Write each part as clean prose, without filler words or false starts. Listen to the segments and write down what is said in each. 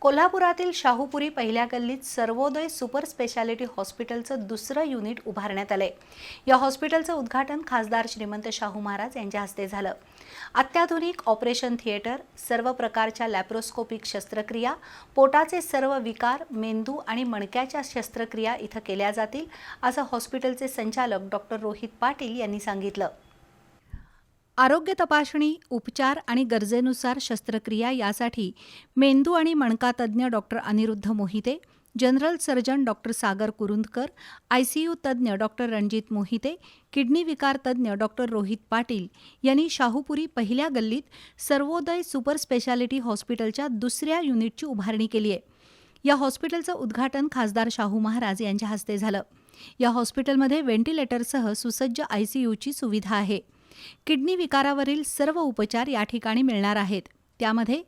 कोल्हापुरातील शाहूपुरी पहिल्या गल्लीत सर्वोदय सुपर स्पेशालिटी हॉस्पिटलचं दुसरं युनिट उभारण्यात आलंय। या हॉस्पिटलचं उद्घाटन खासदार श्रीमंत शाहू महाराज यांच्या हस्ते झालं। अत्याधुनिक ऑपरेशन थिएटर, सर्व प्रकारच्या लॅप्रोस्कोपिक शस्त्रक्रिया, पोटाचे सर्व विकार, मेंदू आणि मणक्याच्या शस्त्रक्रिया इथं केल्या जातील, असं हॉस्पिटलचे संचालक डॉक्टर रोहित पाटील यांनी सांगितलं। आरोग्य तपासणी, उपचार आणि गरजेनुसार शस्त्रक्रिया यासाठी मेंदू आणि मणका तज्ज्ञ doctor Aniruddha Mohite, general surgeon doctor Sagar Kurundkar, ICU तज्ज्ञ डॉक्टर रणजित मोहिते, किडनी विकार तज्ज्ञ डॉक्टर रोहित पाटील यांनी शाहूपुरी पहिल्या गल्लीत सर्वोदय सुपर स्पेशालिटी हॉस्पिटलच्या दुसऱ्या युनिटची उभारणी केली आहे। या हॉस्पिटलचं उद्घाटन खासदार शाहू महाराज यांच्या हस्ते झालं। या हॉस्पिटलमध्ये व्हेंटिलेटरसह सुसज्ज आयसीयूची सुविधा आहे। किडनी विकारावरील सर्व उपचार या ठिकाणी मिळणार आहेत। त्यामध्ये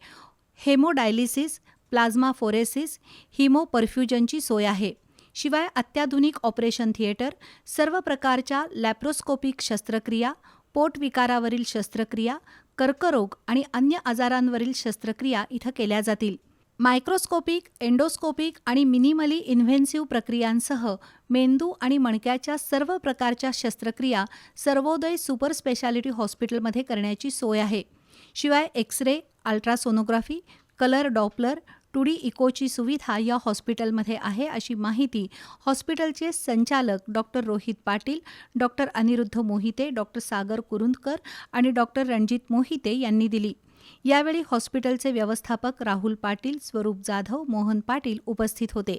हेमोडायलिसिस, प्लाझ्मा फोरेसिस, हिमोपरफ्युजनची सोय आहे। शिवाय अत्याधुनिक ऑपरेशन थिएटर, सर्व प्रकारच्या लॅप्रोस्कोपिक शस्त्रक्रिया, पोट विकारावरील शस्त्रक्रिया, कर्करोग आणि अन्य आजारांवरील शस्त्रक्रिया इथं केल्या जातील। मायक्रोस्कोपिक, एंडोस्कोपिक आणि मिनिमली इन्व्हेन्सिव्ह प्रक्रियांसह मेंदू आणि मणक्याच्या सर्व प्रकारच्या शस्त्रक्रिया सर्वोदय सुपर स्पेशालिटी हॉस्पिटलमध्ये करण्याची सोय आहे। शिवाय X ray, ultrasonography, colour Doppler, 2D इकोची सुविधा या हॉस्पिटलमध्ये आहे, अशी माहिती हॉस्पिटलचे संचालक doctor Rohit Patil, doctor Aniruddha Mohite, doctor Sagar Kurundkar आणि डॉक्टर रणजित मोहिते यांनी दिली। यावेळी हॉस्पिटलचे व्यवस्थापक राहुल पाटील, स्वरूप जाधव, मोहन पाटील उपस्थित होते।